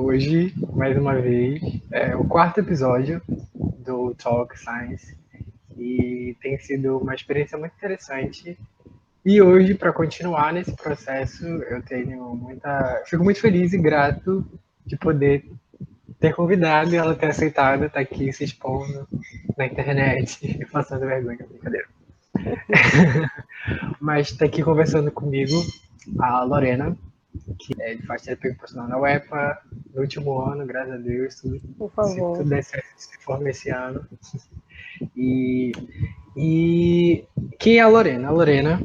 hoje, mais uma vez, é o quarto episódio do Talk Science e tem sido uma experiência muito interessante. E hoje, para continuar nesse processo, fico muito feliz e grato de poder ter convidado e ela ter aceitado estar aqui se expondo na internet, passando vergonha, brincadeira. Mas está aqui conversando comigo a Lorena, que faz terapia ocupacional na UEPA, no último ano, graças a Deus, Por se favor. tudo der certo, se forma esse ano. E quem é a Lorena? A Lorena,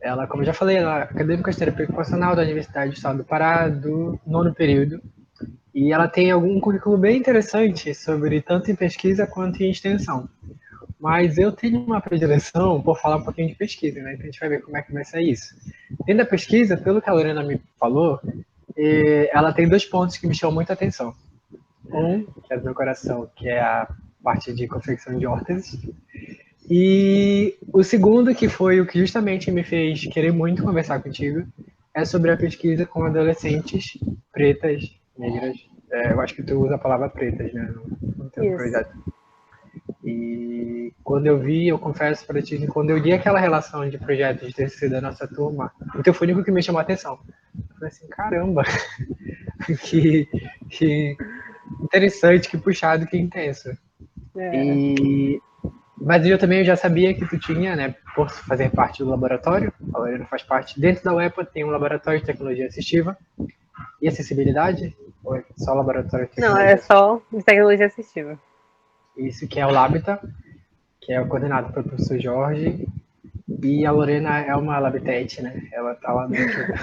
ela, como eu já falei, ela é acadêmica de terapia ocupacional da Universidade do Estado do Pará, do nono período, e ela tem algum currículo bem interessante sobre tanto em pesquisa quanto em extensão. Mas eu tenho uma predileção por falar um pouquinho de pesquisa, né? Então a gente vai ver como é que vai ser isso. Dentro da pesquisa, pelo que a Lorena me falou, ela tem dois pontos que me chamam muita atenção. Um, que é do meu coração, que é a parte de confecção de órteses. E o segundo, que foi o que justamente me fez querer muito conversar contigo, é sobre a pesquisa com adolescentes pretas, negras. Eu acho que tu usa a palavra pretas, né, no teu projeto. E quando eu confesso para ti, que quando eu vi aquela relação de projetos de TCC da nossa turma, o teu foi o único que me chamou a atenção. Eu falei assim, caramba, que interessante, que puxado, que intenso. Mas eu também já sabia que tu tinha, né, por fazer parte do laboratório, a Lorena faz parte, dentro da UEPA tem um laboratório de tecnologia assistiva e acessibilidade, ou é só laboratório de tecnologia? Não, é só de tecnologia assistiva. Isso, que é o Labita, que é coordenado pelo professor Jorge, e a Lorena é uma labitete, né, ela tá lá dentro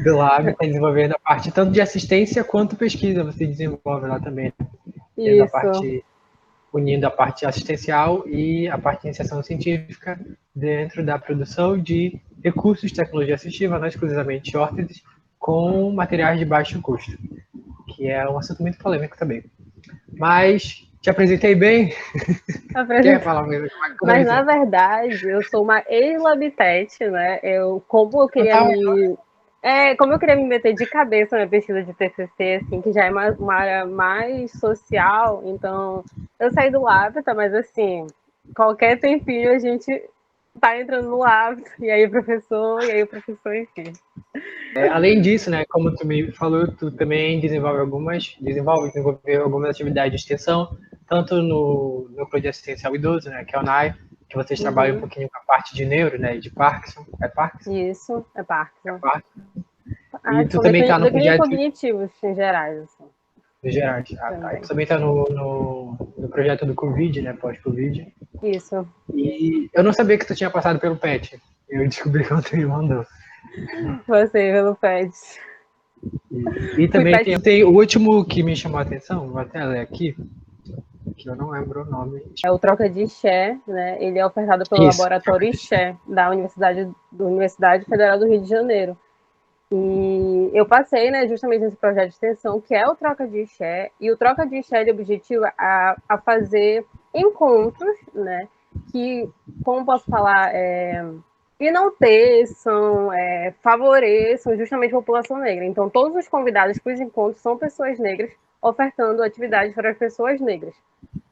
do Lab, está desenvolvendo a parte tanto de assistência quanto pesquisa, você desenvolve lá também, né? Tendo a Isso. parte, unindo a parte assistencial e a parte de iniciação científica dentro da produção de recursos de tecnologia assistiva, não exclusivamente órteses, com materiais de baixo custo, que é um assunto muito polêmico também. Mas te apresentei bem? Quer falar mesmo? Mas, na verdade, eu sou uma ex-labitete, né? Como eu queria me meter de cabeça na pesquisa de TCC, assim, que já é uma área mais social, então eu saí do Labita, mas assim, qualquer tempinho a gente tá entrando no Labita, e aí o professor, enfim. Além disso, né, como tu me falou, tu também desenvolveu algumas atividades de extensão, tanto no projeto assistencial idoso, né, que é o NAI, que vocês trabalham um pouquinho com a parte de neuro, né, de Parkinson. É Parkinson? Isso, é Parkinson. E tu São também está no declínios projeto cognitivos em gerais, assim. de gerais. Tá. E tu também está no projeto do Covid, né, pós-Covid. Isso. E eu não sabia que tu tinha passado pelo PET. Eu descobri quando tu me mandou. Você, pelo PET. E também tem o último que me chamou a atenção, vou até ler aqui, que eu não lembro o nome. É o Troca de Xé, né? Ele é ofertado pelo Laboratório Xé, da Universidade Federal do Rio de Janeiro. E eu passei, né, justamente nesse projeto de extensão, que é o Troca de Xé, e o Troca de Xé, ele objetiva a fazer encontros, né, que, como posso falar, enalteçam, favoreçam justamente a população negra. Então, todos os convidados para os encontros são pessoas negras, ofertando atividades para as pessoas negras.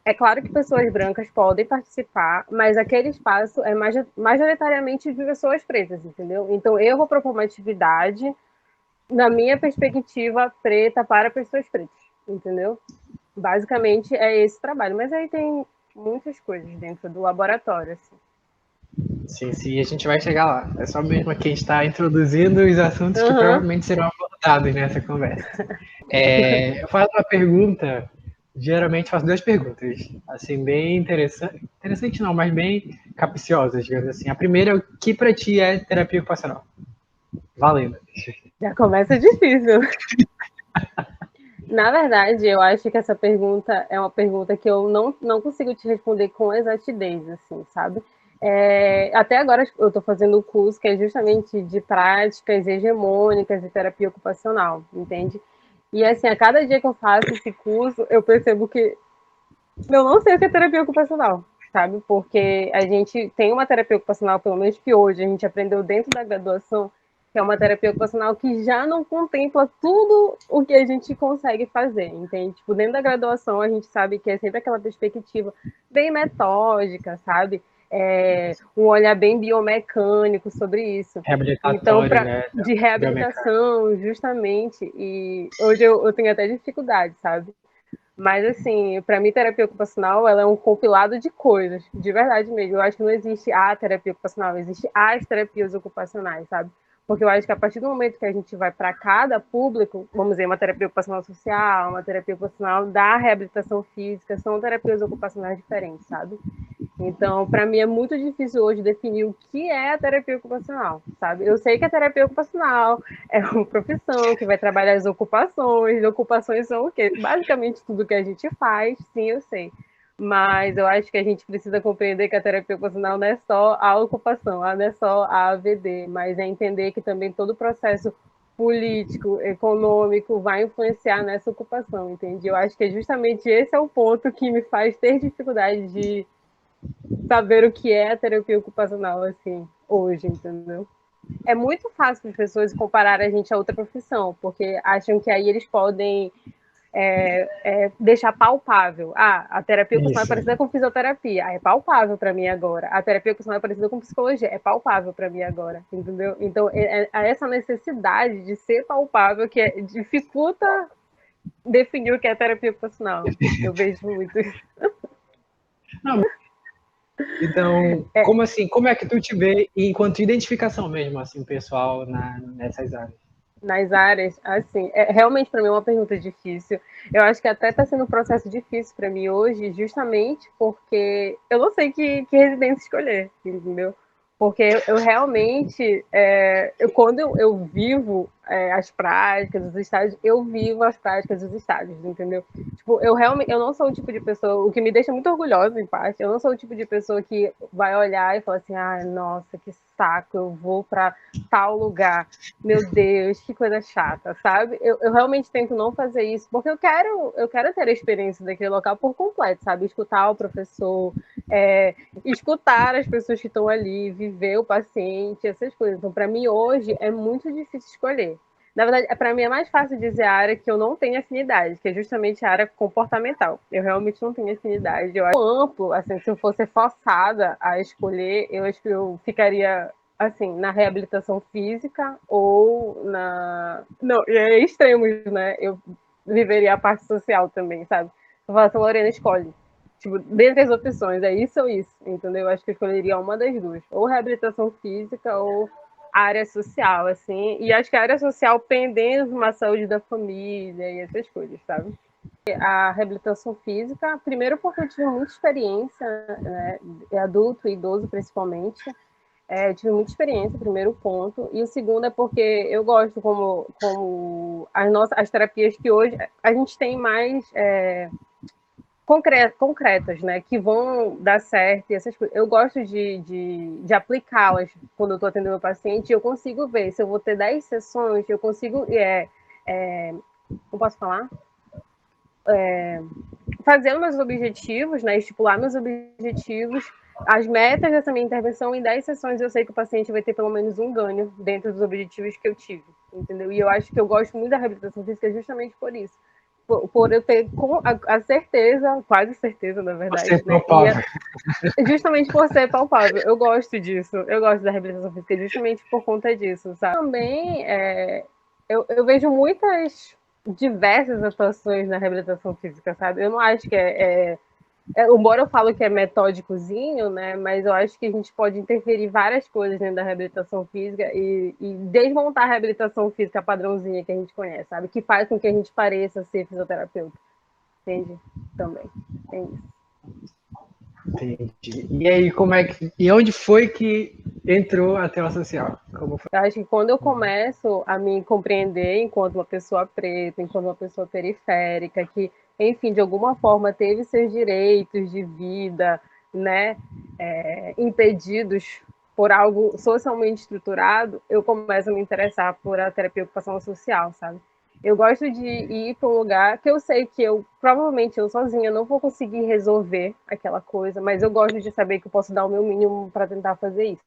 É claro que pessoas brancas podem participar, mas aquele espaço é majoritariamente de pessoas pretas, entendeu? Então, eu vou propor uma atividade, na minha perspectiva, preta para pessoas pretas, entendeu? Basicamente, é esse trabalho. Mas aí tem muitas coisas dentro do laboratório, assim. Sim, a gente vai chegar lá. É só mesmo que a gente está introduzindo os assuntos que provavelmente serão abordados nessa conversa. Eu faço uma pergunta, geralmente faço duas perguntas, assim, bem interessante não, mas bem capciosas, digamos assim. A primeira é o que para ti é terapia ocupacional? Valendo. Já começa difícil. Na verdade, eu acho que essa pergunta é uma pergunta que eu não consigo te responder com exatidez, assim, sabe? Até agora eu estou fazendo o curso que é justamente de práticas hegemônicas de terapia ocupacional, entende? E assim, a cada dia que eu faço esse curso, eu percebo que eu não sei o que é terapia ocupacional, sabe? Porque a gente tem uma terapia ocupacional, pelo menos que hoje a gente aprendeu dentro da graduação, que é uma terapia ocupacional que já não contempla tudo o que a gente consegue fazer, entende? Tipo, dentro da graduação a gente sabe que é sempre aquela perspectiva bem metódica, sabe? Um olhar bem biomecânico sobre isso. Então, Reabilitatório, né? de Biomecânico. reabilitação, justamente, e hoje eu tenho até dificuldade, sabe? Mas, assim, para mim, terapia ocupacional, ela é um compilado de coisas, de verdade mesmo. Eu acho que não existe a terapia ocupacional, existe as terapias ocupacionais, sabe? Porque eu acho que a partir do momento que a gente vai para cada público, vamos dizer, uma terapia ocupacional social, uma terapia ocupacional da reabilitação física, são terapias ocupacionais diferentes, sabe? Então, para mim é muito difícil hoje definir o que é a terapia ocupacional, sabe? Eu sei que a terapia ocupacional é uma profissão que vai trabalhar as ocupações. Ocupações são o quê? Basicamente tudo que a gente faz, sim, eu sei. Mas eu acho que a gente precisa compreender que a terapia ocupacional não é só a ocupação, não é só a AVD, mas é entender que também todo o processo político, econômico vai influenciar nessa ocupação, entende? Eu acho que justamente esse é o ponto que me faz ter dificuldade de saber o que é a terapia ocupacional, assim, hoje, entendeu? É muito fácil para as pessoas comparar a gente a outra profissão, porque acham que aí eles podem deixar palpável. Ah, a terapia ocupacional é Isso. parecida com fisioterapia. Ah, é palpável para mim agora. A terapia ocupacional é parecida com psicologia. É palpável para mim agora, entendeu? Então, essa necessidade de ser palpável que dificulta definir o que é terapia ocupacional. Eu vejo muito isso. Não, então, É, como assim? Como é que tu te vê enquanto identificação mesmo, assim, pessoal nessas áreas? nas áreas, assim, realmente para mim é uma pergunta difícil. Eu acho que até está sendo um processo difícil para mim hoje, justamente porque eu não sei que residência escolher, entendeu? Porque eu realmente, quando eu vivo as práticas, os estágios, eu vivo as práticas dos estágios, entendeu? Tipo, eu realmente, eu não sou o tipo de pessoa, o que me deixa muito orgulhosa, em parte, eu não sou o tipo de pessoa que vai olhar e falar assim, ah, nossa, que saco, eu vou para tal lugar. Meu Deus, que coisa chata, sabe? Eu realmente tento não fazer isso, porque eu quero ter a experiência daquele local por completo, sabe? Escutar o professor, escutar as pessoas que estão ali, viver o paciente, essas coisas. Então, para mim, hoje, é muito difícil escolher. Na verdade, para mim é mais fácil dizer a área que eu não tenho afinidade, que é justamente a área comportamental. Eu realmente não tenho afinidade. Eu acho amplo, assim, se eu fosse forçada a escolher, eu acho que eu ficaria assim, na reabilitação física ou na. Não, é extremos, né? Eu viveria a parte social também, sabe? Eu falo assim, Lorena, escolhe. Tipo, dentre as opções, é isso ou isso, entendeu? Eu acho que eu escolheria uma das duas. Ou reabilitação física ou área social, assim. E acho que a área social pendendo uma saúde da família e essas coisas, sabe? A reabilitação física, primeiro porque eu tive muita experiência, né, adulto e idoso principalmente, eu tive muita experiência, primeiro ponto. E o segundo é porque eu gosto como as terapias que hoje a gente tem mais concretas, né? Que vão dar certo e essas coisas. Eu gosto de aplicá-las quando eu estou atendendo o paciente e eu consigo ver. Se eu vou ter 10 sessões, eu consigo. Não posso falar? Fazer meus objetivos, né? Estipular meus objetivos, as metas dessa minha intervenção, em 10 sessões eu sei que o paciente vai ter pelo menos um ganho dentro dos objetivos que eu tive, entendeu? E eu acho que eu gosto muito da reabilitação física justamente por isso. Por eu ter a certeza, quase certeza, na Você é verdade, né? palpável. Justamente por ser palpável. Eu gosto disso. Eu gosto da reabilitação física justamente por conta disso, sabe? Também eu vejo muitas diversas atuações na reabilitação física, sabe? Eu não acho que embora eu falo que é metódicozinho, né? Mas eu acho que a gente pode interferir várias coisas dentro da reabilitação física e desmontar a reabilitação física padrãozinha que a gente conhece, sabe? Que faz com que a gente pareça ser fisioterapeuta. Entende? Também. É isso. Entendi. E aí, e onde foi que entrou a tela social? Como foi? Eu acho que quando eu começo a me compreender enquanto uma pessoa preta, enquanto uma pessoa periférica, que, enfim, de alguma forma teve seus direitos de vida, né, impedidos por algo socialmente estruturado, eu começo a me interessar por a terapia ocupacional social, sabe? Eu gosto de ir para um lugar que eu sei que provavelmente eu sozinha não vou conseguir resolver aquela coisa, mas eu gosto de saber que eu posso dar o meu mínimo para tentar fazer isso,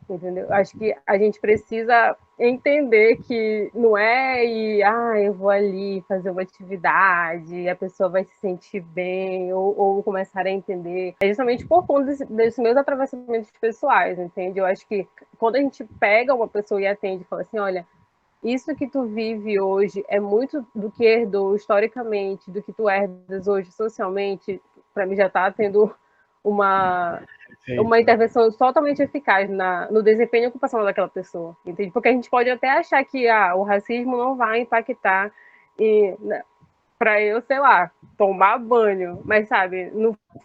entendeu? Acho que a gente precisa entender que não é eu vou ali fazer uma atividade e a pessoa vai se sentir bem ou começar a entender. É justamente por conta desses meus atravessamentos pessoais, entende? Eu acho que quando a gente pega uma pessoa e atende e fala assim, olha, isso que tu vive hoje é muito do que herdou historicamente, do que tu herdas hoje socialmente, para mim já está tendo uma intervenção totalmente eficaz no desempenho ocupacional daquela pessoa, entende? Porque a gente pode até achar que o racismo não vai impactar para eu, sei lá, tomar banho, mas sabe,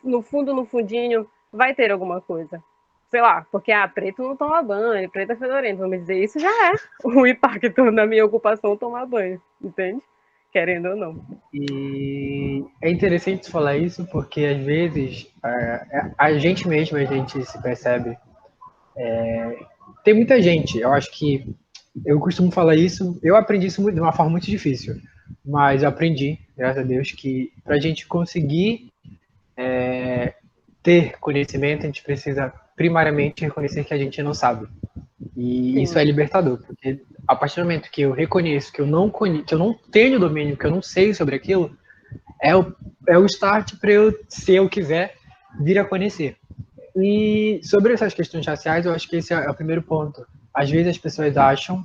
no fundo, no fundinho, vai ter alguma coisa. Sei lá, porque preto não toma banho, preto é fedorento, vamos dizer, isso já é o impacto na minha ocupação tomar banho, entende? Querendo ou não. E é interessante falar isso porque às vezes a gente mesmo, a gente se percebe. Tem muita gente, eu acho que eu costumo falar isso, eu aprendi isso de uma forma muito difícil, mas eu aprendi, graças a Deus, que para a gente conseguir ter conhecimento, a gente precisa primariamente reconhecer que a gente não sabe. E isso é libertador, porque a partir do momento que eu reconheço que eu não tenho domínio, que eu não sei sobre aquilo, é o start para eu, se eu quiser, vir a conhecer. E sobre essas questões raciais, eu acho que esse é o primeiro ponto. Às vezes as pessoas acham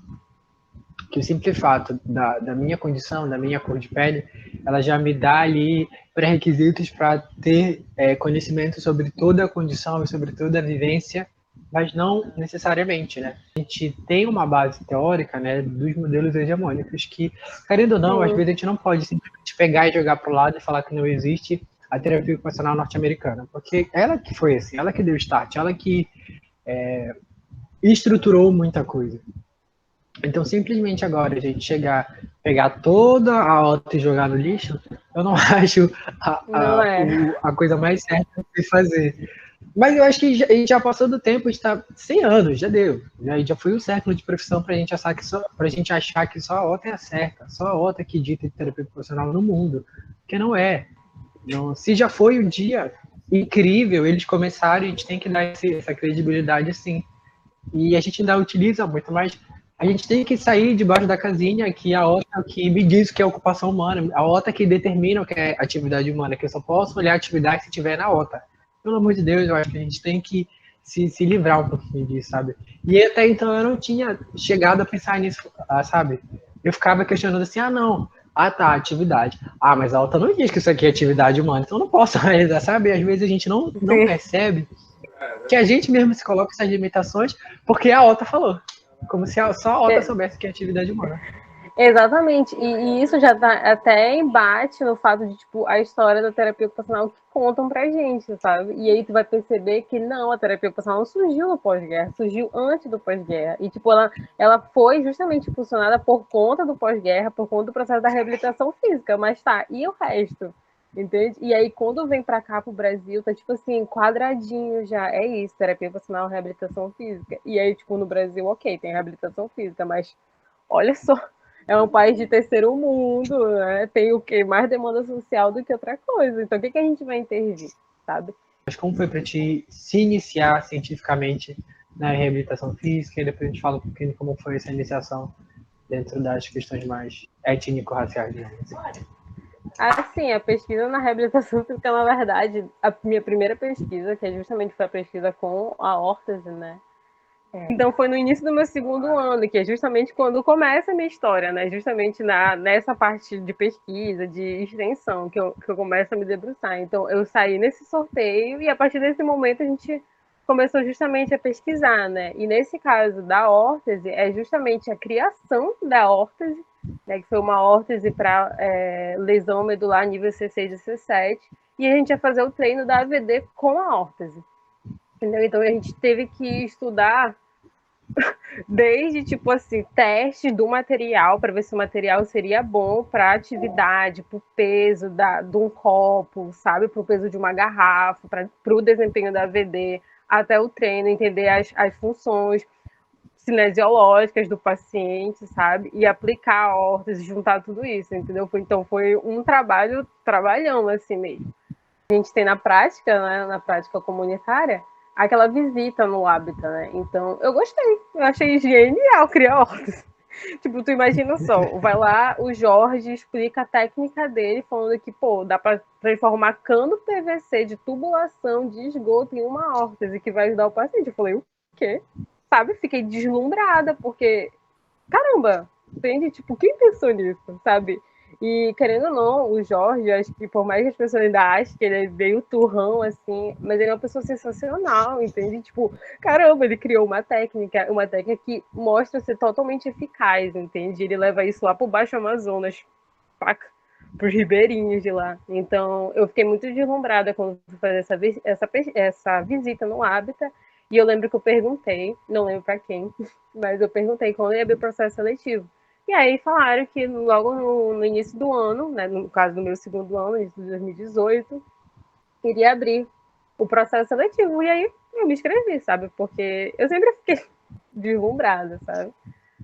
que o simples fato da minha condição, da minha cor de pele, ela já me dá ali pré-requisitos para ter conhecimento sobre toda a condição e sobre toda a vivência, mas não necessariamente, né? A gente tem uma base teórica, né, dos modelos hegemônicos que, querendo ou não, às vezes a gente não pode simplesmente pegar e jogar para o lado e falar que não existe a terapia ocupacional norte-americana, porque ela que foi assim, ela que deu start, ela que estruturou muita coisa. Então, simplesmente agora a gente pegar toda a OTA e jogar no lixo, eu não acho a coisa mais certa de fazer. Mas eu acho que a gente já passou do tempo, a gente está 100 anos, já deu. Já foi um século de profissão para a gente achar que só a OTA é a certa, só a OTA que dita de terapia profissional no mundo, porque não é. Não, se já foi um dia incrível, eles começaram, a gente tem que dar essa credibilidade sim. E a gente ainda utiliza muito, mas a gente tem que sair debaixo da casinha que a OTA que me diz que é ocupação humana, a OTA que determina o que é atividade humana, que eu só posso olhar a atividade se tiver na OTA. Pelo amor de Deus, eu acho que a gente tem que se livrar um pouquinho disso, sabe? E até então eu não tinha chegado a pensar nisso, sabe? Eu ficava questionando assim, não, tá, atividade. Mas a OTA não diz que isso aqui é atividade humana, então eu não posso realizar, sabe? Às vezes a gente não percebe que a gente mesmo se coloca essas limitações porque a OTA falou. Como se só a OTA soubesse que é atividade humana. Exatamente, e isso já tá até embate no fato de, tipo, a história da terapia ocupacional que contam pra gente, sabe? E aí tu vai perceber que não, a terapia ocupacional não surgiu no pós-guerra, surgiu antes do pós-guerra. E, tipo, ela foi justamente impulsionada por conta do pós-guerra, por conta do processo da reabilitação física, mas tá, e o resto? Entende? E aí, quando vem pra cá pro Brasil, tá, tipo assim, quadradinho já, é isso, terapia ocupacional, reabilitação física. E aí, tipo, no Brasil, ok, tem reabilitação física, mas olha só, é um país de terceiro mundo, né? Tem o quê? Mais demanda social do que outra coisa. Então, o que a gente vai intervir, sabe? Mas como foi para ti se iniciar cientificamente na reabilitação física? E depois a gente fala um pouquinho como foi essa iniciação dentro das questões mais étnico-raciais, digamos assim. Assim, a pesquisa na reabilitação física, na verdade, a minha primeira pesquisa, que justamente foi a pesquisa com a órtese, né? Então foi no início do meu segundo ano, que é justamente quando começa a minha história, né? Justamente nessa parte de pesquisa, de extensão, que eu começo a me debruçar. Então eu saí nesse sorteio e a partir desse momento a gente começou justamente a pesquisar, né? E nesse caso da órtese, é justamente a criação da órtese, né? Que foi uma órtese para lesão medular nível C6 e C7, e a gente ia fazer o treino da AVD com a órtese. Entendeu? Então a gente teve que estudar desde tipo assim, teste do material para ver se o material seria bom para atividade, para o peso de um copo, sabe, para o peso de uma garrafa, para o desempenho da AVD, até o treino, entender as funções cinesiológicas do paciente, sabe, e aplicar a órtese, juntar tudo isso, entendeu? Então foi um trabalhão assim mesmo. A gente tem na prática, né, na prática comunitária, aquela visita no hábitat, né? Então, eu gostei. Eu achei genial criar hortas. Tipo, tu imagina só, vai lá, o Jorge explica a técnica dele, falando que, pô, dá para transformar cano PVC de tubulação de esgoto em uma órtese que vai ajudar o paciente. Eu falei, o quê? Sabe? Fiquei deslumbrada, porque, caramba, entende? Tipo, quem pensou nisso, sabe? E, querendo ou não, o Jorge, acho que por mais que as pessoas ainda achem que ele é meio turrão, assim, mas ele é uma pessoa sensacional, entende? Tipo, caramba, ele criou uma técnica que mostra ser totalmente eficaz, entende? Ele leva isso lá pro Baixo Amazonas, para os ribeirinhos de lá. Então, eu fiquei muito deslumbrada quando fui fazer essa visita no Hábitat, e eu lembro que eu perguntei, não lembro para quem, mas eu perguntei quando ia abrir o processo seletivo. E aí falaram que logo no início do ano, né, no caso do meu segundo ano, início de 2018, iria abrir o processo seletivo. E aí eu me inscrevi, sabe? Porque eu sempre fiquei deslumbrada, sabe?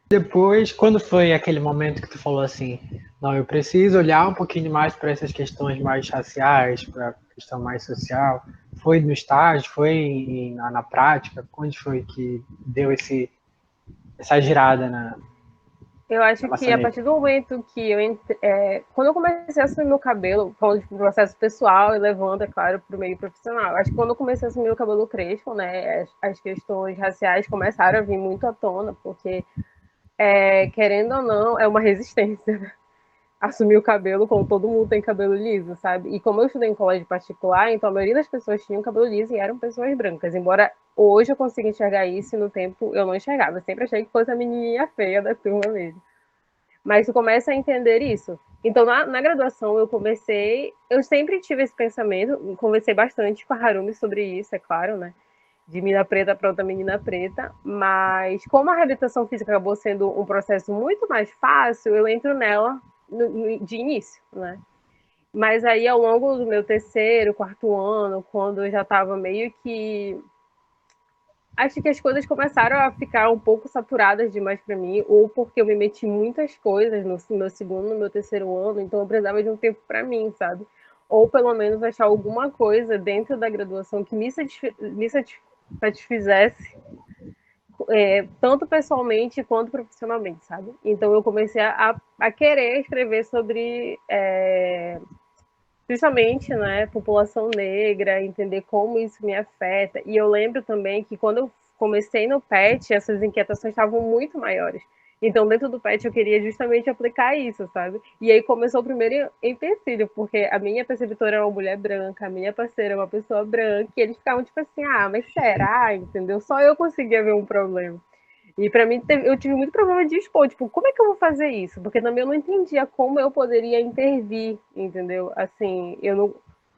Depois, quando foi aquele momento que tu falou assim, não, eu preciso olhar um pouquinho mais para essas questões mais raciais, para a questão mais social, foi no estágio, foi na prática? Onde foi que deu essa girada Eu acho na que a maçaneta? partir do momento que quando eu comecei a assumir meu cabelo, falando de processo pessoal e levando, é claro, para o meio profissional. Acho que quando eu comecei a assumir o cabelo crespo, né, as questões raciais começaram a vir muito à tona, porque, querendo ou não, é uma resistência, né? Assumir o cabelo como todo mundo tem cabelo liso, sabe? E como eu estudei em colégio particular, então a maioria das pessoas tinham cabelo liso e eram pessoas brancas. Embora hoje eu consiga enxergar isso e no tempo eu não enxergava. Eu sempre achei que fosse a menininha feia da turma mesmo. Mas tu começa a entender isso. Então, na graduação, eu sempre tive esse pensamento, conversei bastante com a Harumi sobre isso, é claro, né? De menina preta para outra menina preta, mas como a reabilitação física acabou sendo um processo muito mais fácil, eu entro nela de início, né? Mas aí, ao longo do meu terceiro, quarto ano, quando eu já estava meio que acho que as coisas começaram a ficar um pouco saturadas demais para mim, ou porque eu me meti em muitas coisas no meu segundo, no meu terceiro ano, então eu precisava de um tempo para mim, sabe? Ou pelo menos achar alguma coisa dentro da graduação que me satisfizesse, tanto pessoalmente quanto profissionalmente, sabe? Então eu comecei a querer escrever sobre justamente, né, população negra, entender como isso me afeta. E eu lembro também que quando eu comecei no PET, essas inquietações estavam muito maiores. Então, dentro do PET, eu queria justamente aplicar isso, sabe? E aí começou o primeiro empecilho, porque a minha preceptora era uma mulher branca, a minha parceira é uma pessoa branca, e eles ficavam tipo assim, ah, mas será? Entendeu? Só eu conseguia ver um problema. E para mim, eu tive muito problema de expor, tipo, como é que eu vou fazer isso? Porque também eu não entendia como eu poderia intervir, entendeu? Assim,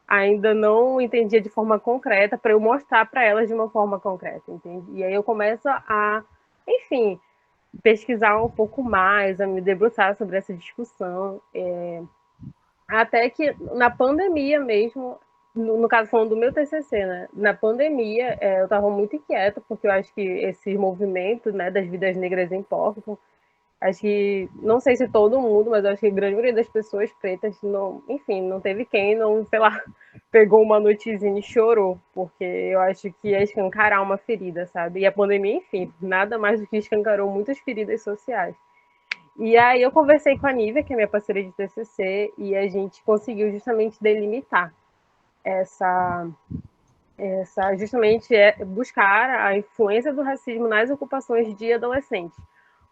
ainda não entendia de forma concreta para eu mostrar para elas de uma forma concreta, entende? E aí eu começo enfim, pesquisar um pouco mais, a me debruçar sobre essa discussão. Até que na pandemia mesmo, no caso falando do meu TCC, né? Na pandemia, eu estava muito inquieta, porque eu acho que esse movimento, né, das vidas negras importam. Acho que, não sei se todo mundo, mas eu acho que a grande maioria das pessoas pretas, não, enfim, não teve quem não, sei lá, pegou uma noitezinha e chorou, porque eu acho que é escancarar uma ferida, sabe? E a pandemia, enfim, nada mais do que escancarou muitas feridas sociais. E aí eu conversei com a Nívia, que é minha parceira de TCC, e a gente conseguiu justamente delimitar essa, justamente buscar a influência do racismo nas ocupações de adolescentes.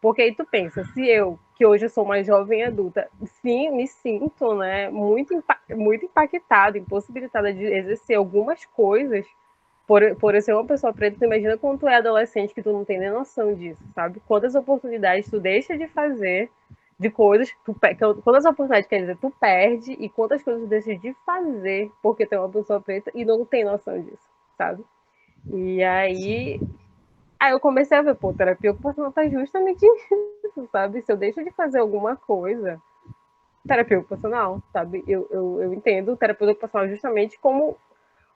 Porque aí tu pensa, se eu, que hoje eu sou mais jovem adulta, sim, me sinto, né, muito impactada, impossibilitada de exercer algumas coisas por eu ser uma pessoa preta, tu imagina quando tu é adolescente que tu não tem nem noção disso, sabe? Quantas oportunidades tu deixa de fazer de coisas, quantas oportunidades, quer dizer, tu perde e quantas coisas tu deixa de fazer porque tu é uma pessoa preta e não tem noção disso, sabe? E aí eu comecei a ver, pô, terapia ocupacional tá justamente isso, sabe? Se eu deixo de fazer alguma coisa, terapia ocupacional, sabe? Eu entendo terapia ocupacional justamente como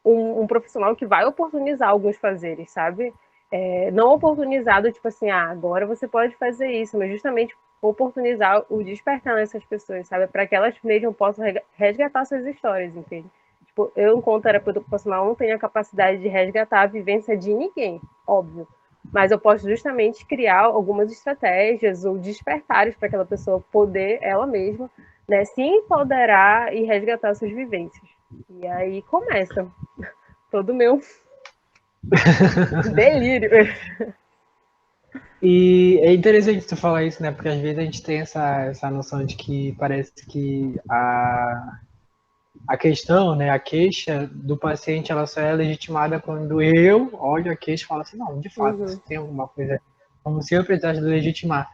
um profissional que vai oportunizar alguns fazeres, sabe? Não oportunizado, tipo assim, agora você pode fazer isso, mas justamente oportunizar o despertar nessas pessoas, sabe? Para que elas mesmo possam resgatar suas histórias, entende? Tipo, eu, enquanto terapeuta ocupacional, não tenho a capacidade de resgatar a vivência de ninguém, óbvio. Mas eu posso justamente criar algumas estratégias ou despertares para aquela pessoa poder, ela mesma, né, se empoderar e resgatar suas vivências. E aí começa todo o meu delírio. E é interessante tu falar isso, né? Porque às vezes a gente tem essa noção de que parece que a questão, né, a queixa do paciente, ela só é legitimada quando eu olho a queixa e falo assim, não, de fato, Uhum. tem alguma coisa, como se eu precisasse legitimar.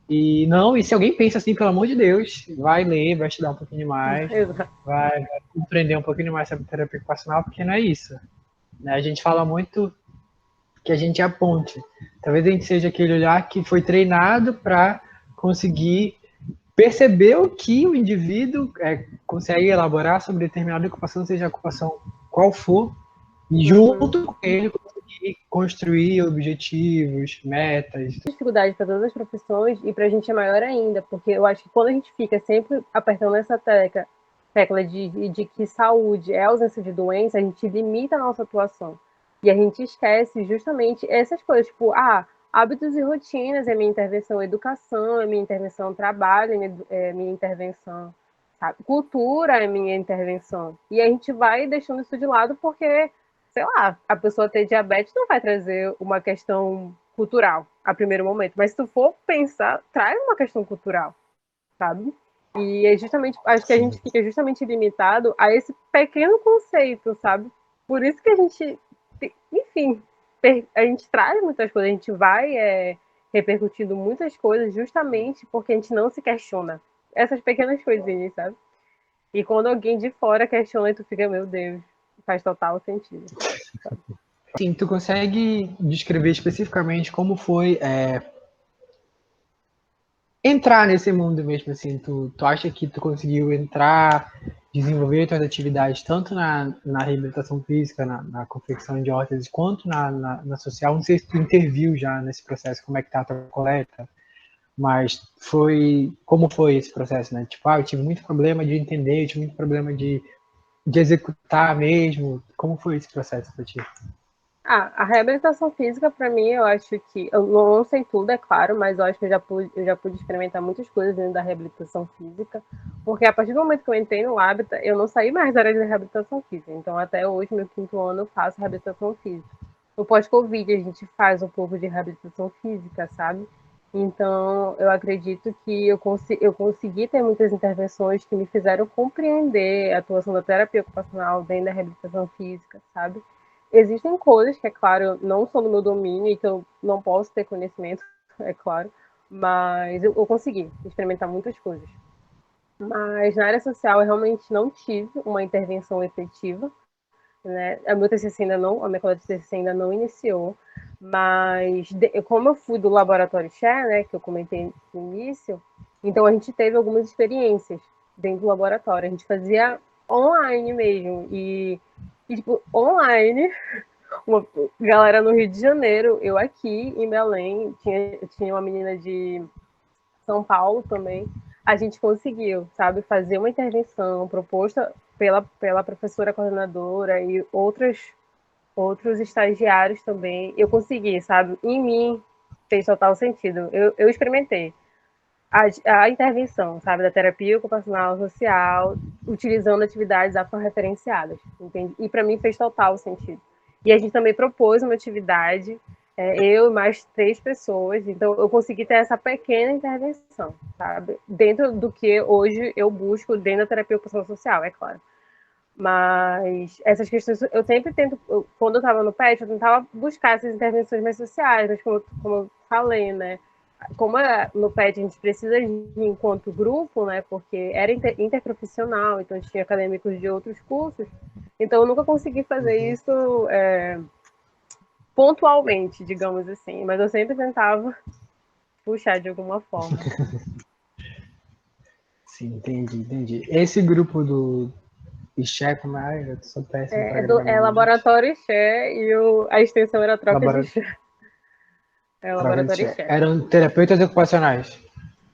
E não, e se alguém pensa assim, pelo amor de Deus, vai ler, vai estudar um pouquinho mais, Exato. vai compreender um pouquinho mais sobre terapia ocupacional, porque não é isso. Né? A gente fala muito que a gente é a ponte. Talvez a gente seja aquele olhar que foi treinado para conseguir perceber o que o indivíduo consegue elaborar sobre determinada ocupação, seja a ocupação qual for, e Uhum. junto com ele conseguir construir objetivos, metas. Dificuldade para todas as profissões e para a gente é maior ainda, porque eu acho que quando a gente fica sempre apertando essa tecla de que saúde é ausência de doença, a gente limita a nossa atuação. E a gente esquece justamente essas coisas, tipo, hábitos e rotinas é minha intervenção, educação é minha intervenção, trabalho é minha intervenção, sabe? Cultura é minha intervenção. E a gente vai deixando isso de lado porque, sei lá, a pessoa ter diabetes não vai trazer uma questão cultural a primeiro momento, mas se tu for pensar, traz uma questão cultural, sabe? E é justamente, acho que a Sim. gente fica justamente limitado a esse pequeno conceito, sabe? Por isso que a gente, enfim, a gente traz muitas coisas, a gente vai repercutindo muitas coisas justamente porque a gente não se questiona. Essas pequenas coisinhas, sabe? E quando alguém de fora questiona, tu fica, meu Deus, faz total sentido. Sabe? Sim, tu consegue descrever especificamente como foi entrar nesse mundo mesmo, assim, tu acha que tu conseguiu entrar, desenvolver tuas atividades tanto na reabilitação física, na confecção de órteses, quanto na social? Não sei se tu interviu já nesse processo, como é que tá a tua coleta, mas como foi esse processo, né? Tipo, eu tive muito problema de entender, eu tive muito problema de executar mesmo. Como foi esse processo para ti? A reabilitação física, para mim, eu acho que. Eu não sei tudo, é claro, mas eu acho que eu já pude experimentar muitas coisas dentro da reabilitação física, porque a partir do momento que eu entrei no Hábitat, eu não saí mais da área de reabilitação física. Então, até hoje, meu 5º ano, eu faço reabilitação física. No pós-Covid, a gente faz um pouco de reabilitação física, sabe? Então, eu acredito que eu consegui ter muitas intervenções que me fizeram compreender a atuação da terapia ocupacional dentro da reabilitação física, sabe? Existem coisas que, é claro, não são do meu domínio e que eu não posso ter conhecimento, é claro, mas eu consegui experimentar muitas coisas. Mas na área social eu realmente não tive uma intervenção efetiva, né? A meu TCC ainda não, a minha coleta de TCC ainda não iniciou, mas como eu fui do laboratório Share, né, que eu comentei no início, então a gente teve algumas experiências dentro do laboratório. A gente fazia online mesmo e tipo, online uma galera no Rio de Janeiro, eu aqui em Belém, tinha uma menina de São Paulo também. A gente conseguiu, sabe, fazer uma intervenção proposta pela professora coordenadora e outros estagiários também. Eu consegui, sabe, em mim fez total sentido. Eu experimentei a intervenção, sabe, da terapia ocupacional social, utilizando atividades afro-referenciadas, entende? E para mim fez total sentido. E a gente também propôs uma atividade, eu e mais 3 pessoas, então eu consegui ter essa pequena intervenção, sabe? Dentro do que hoje eu busco dentro da terapia ocupacional social, é claro. Mas essas questões, eu sempre tento, quando eu estava no PET, eu tentava buscar essas intervenções mais sociais, mas como eu falei, né? Como no PET a gente precisa de enquanto grupo, né? Porque era interprofissional, então tinha acadêmicos de outros cursos, então eu nunca consegui fazer isso pontualmente, digamos assim, mas eu sempre tentava puxar de alguma forma. Sim, entendi. Esse grupo do Ixé, como é? Eu sou péssimo para gravar É nome, gente. laboratório Xé e a extensão era troca de Labora... Xé. É Troca de laboratório Ixé. Xé. Eram terapeutas ocupacionais.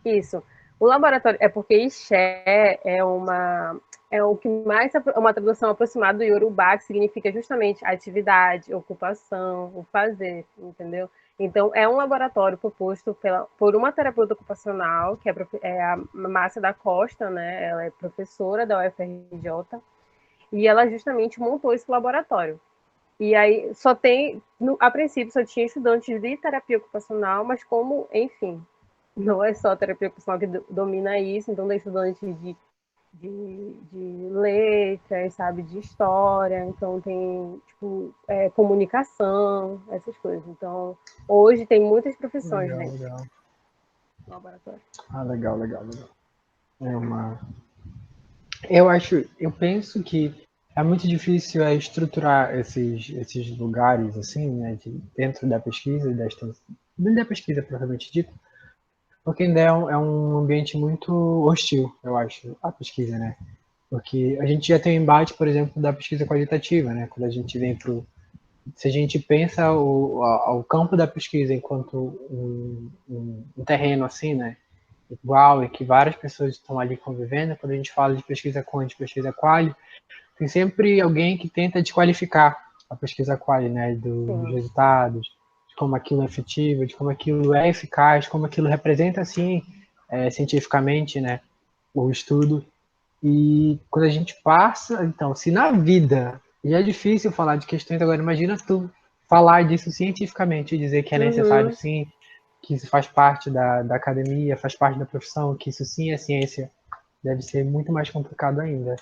Isso. O laboratório é porque Ixé é o que mais é uma tradução aproximada do Yorubá, que significa justamente atividade, ocupação, o fazer, entendeu? Então, é um laboratório proposto por uma terapeuta ocupacional, que é a Márcia da Costa, né? Ela é professora da UFRJ, e ela justamente montou esse laboratório. E aí a princípio só tinha estudantes de terapia ocupacional, mas como, enfim, não é só a terapia ocupacional que domina isso, então tem estudantes de letras, sabe, de história, então tem, tipo, comunicação, essas coisas. Então, hoje tem muitas profissões Legal, dentro legal. do laboratório. Ah, legal, legal, legal. É uma... eu penso que é muito difícil estruturar esses lugares, assim, né, dentro da pesquisa, dentro da pesquisa, propriamente dito, porque ainda é um ambiente muito hostil, eu acho, a pesquisa, né? Porque a gente já tem um embate, por exemplo, da pesquisa qualitativa, né? Quando a gente vem pro, se a gente pensa o campo da pesquisa enquanto um terreno assim, né? Igual, e que várias pessoas estão ali convivendo, quando a gente fala de pesquisa quant, pesquisa quali, tem sempre alguém que tenta desqualificar a pesquisa quali, né? Dos Sim. resultados, de como aquilo é efetivo, de como aquilo é eficaz, como aquilo representa, assim, cientificamente, né? O estudo. E quando a gente passa, então, se na vida já é difícil falar de questões, agora imagina tu falar disso cientificamente e dizer que é necessário Uhum. sim, que isso faz parte da academia, faz parte da profissão, que isso sim é ciência. Deve ser muito mais complicado ainda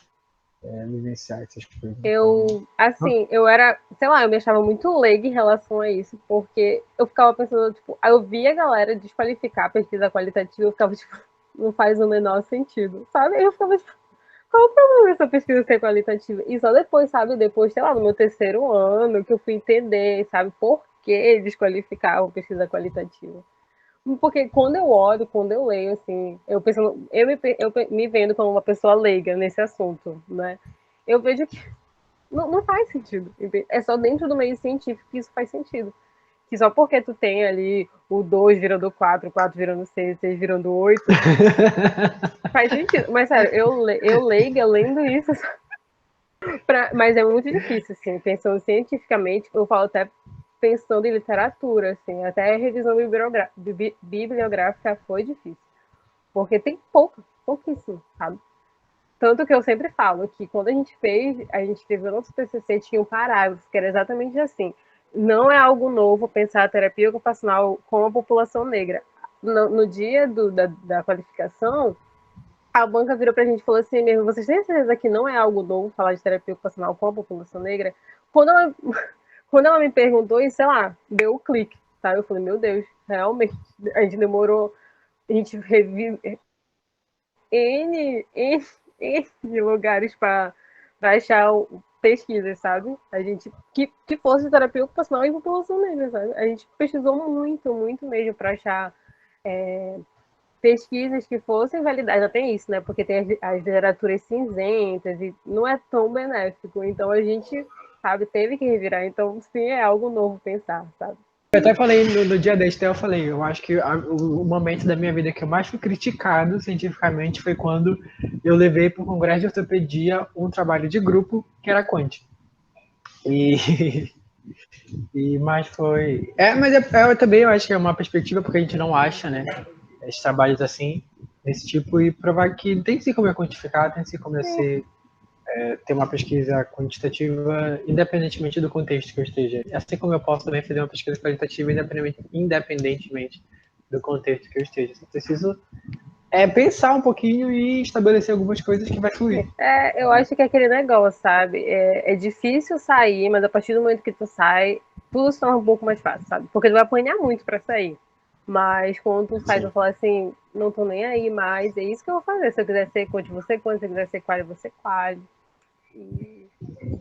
vivenciar essas coisas. Então, Eu era, sei lá, eu me achava muito leiga em relação a isso, porque eu ficava pensando, tipo, aí eu via a galera desqualificar a pesquisa qualitativa, eu ficava, tipo, não faz o menor sentido, sabe? Aí eu ficava, tipo, qual o problema dessa pesquisa ser qualitativa? E só depois, sabe, depois, sei lá, no meu terceiro ano, que eu fui entender, sabe, por que desqualificar a pesquisa qualitativa. Porque quando eu olho, quando eu leio, assim, eu me vendo como uma pessoa leiga nesse assunto, né? Eu vejo que não faz sentido. É só dentro do meio científico que isso faz sentido. Que só porque tu tem ali o 2 virando 4, 4 virando 6, 6 virando 8, faz sentido. Mas, sério, eu leiga lendo isso. Mas é muito difícil, assim, pensando cientificamente, eu falo até pensando em literatura, assim, até a revisão bibliográfica foi difícil. Porque tem pouquíssimo, sabe? Tanto que eu sempre falo que quando a gente escreveu o nosso TCC, tinha um parágrafo que era exatamente assim. Não é algo novo pensar a terapia ocupacional com a população negra. No dia da qualificação, a banca virou pra gente e falou assim mesmo, vocês têm certeza que não é algo novo falar de terapia ocupacional com a população negra? Quando ela, quando ela me perguntou isso, sei lá, deu o clique, tá? Eu falei, meu Deus, realmente, a gente demorou, a gente reviu N lugares para achar pesquisas, sabe? A gente que fosse terapia ocupacional e população negra, sabe? A gente pesquisou muito, muito mesmo para achar pesquisas que fossem validadas. Já tem isso, né? Porque tem as literaturas cinzentas e não é tão benéfico. Então a gente, sabe, teve que revirar. Então, sim, é algo novo pensar, sabe? eu até falei no dia deste, eu falei, eu acho que o momento da minha vida que eu mais fui criticado cientificamente foi quando eu levei para o Congresso de Ortopedia um trabalho de grupo que era quant. E, mas foi. Eu também eu acho que é uma perspectiva, porque a gente não acha, né? Esses trabalhos assim, desse tipo, e provar que tem sim como eu quantificar, tem sim como eu ter uma pesquisa quantitativa, independentemente do contexto que eu esteja. Assim como eu posso também fazer uma pesquisa qualitativa, independentemente do contexto que eu esteja. Só preciso pensar um pouquinho e estabelecer algumas coisas que vai fluir. Eu acho que é aquele negócio, sabe? É difícil sair, mas a partir do momento que tu sai, tudo se torna um pouco mais fácil, sabe? Porque tu vai apanhar muito pra sair. Mas quando tu sai, tu Sim. fala assim, não tô nem aí mais, é isso que eu vou fazer. Se eu quiser ser coach, você coach, se eu quiser ser quali, você quali. E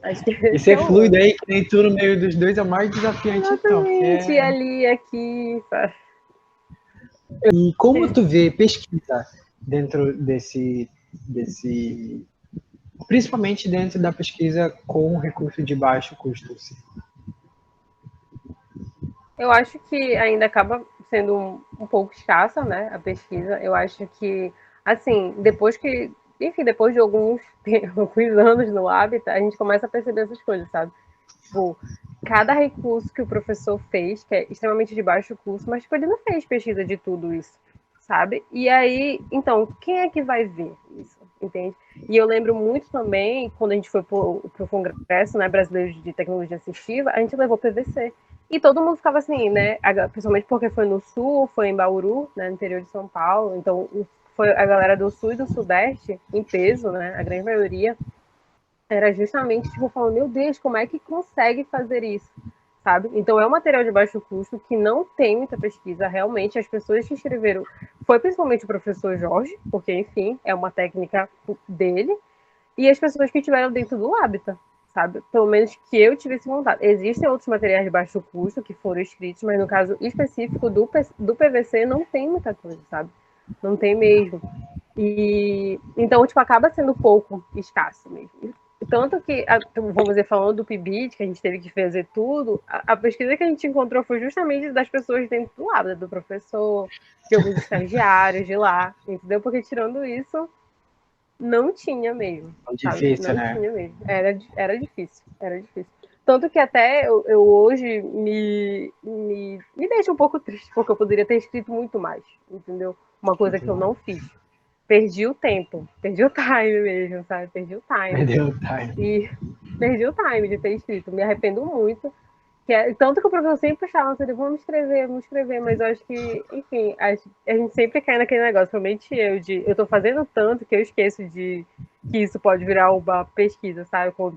acho que E esse é ser o fluido lance. aí, que nem tu no meio dos dois, é o mais desafiante, então. Exatamente, e ali, aqui, sabe? E como tu vê pesquisa dentro desse principalmente dentro da pesquisa com recurso de baixo custo? Assim. Eu acho que ainda acaba sendo um pouco escassa, né, a pesquisa. Eu acho que assim, depois de alguns anos no Habitat, a gente começa a perceber essas coisas, sabe? Tipo, cada recurso que o professor fez, que é extremamente de baixo custo, mas tipo, ele não fez pesquisa de tudo isso, sabe? E aí, então, quem é que vai ver isso, entende? E eu lembro muito também, quando a gente foi pro Congresso, né, Brasileiro de Tecnologia Assistiva, a gente levou PVC. E todo mundo ficava assim, né? Principalmente porque foi no Sul, foi em Bauru, né, no interior de São Paulo. Então, foi a galera do Sul e do Sudeste, em peso, né? A grande maioria era justamente, tipo, falando, meu Deus, como é que consegue fazer isso? Sabe? Então é um material de baixo custo que não tem muita pesquisa, realmente. As pessoas que escreveram, foi principalmente o professor Jorge, porque, enfim, é uma técnica dele, e as pessoas que estiveram dentro do Habitat, sabe? Pelo menos que eu tivesse vontade. Existem outros materiais de baixo custo que foram escritos, mas no caso específico do PVC não tem muita coisa, sabe? Não tem mesmo. E então, tipo, acaba sendo pouco escasso mesmo. Tanto que, vamos dizer, falando do PIBIT, que a gente teve que fazer tudo, a pesquisa que a gente encontrou foi justamente das pessoas dentro do lado, do professor, de alguns estagiários de lá, entendeu? Porque tirando isso, não tinha mesmo, sabe? Difícil, Não né? tinha mesmo. Era difícil, era difícil. Tanto que até eu hoje me deixa um pouco triste, porque eu poderia ter escrito muito mais, entendeu? Uma coisa que eu não fiz. Perdi o tempo, perdi o time mesmo, sabe? Perdi o time. Perdeu o time. E perdi o time de ter escrito. Me arrependo muito. Tanto que o professor sempre puxava, vamos escrever, mas eu acho que, enfim, a gente sempre cai naquele negócio, principalmente eu tô fazendo tanto que eu esqueço de que isso pode virar uma pesquisa, sabe?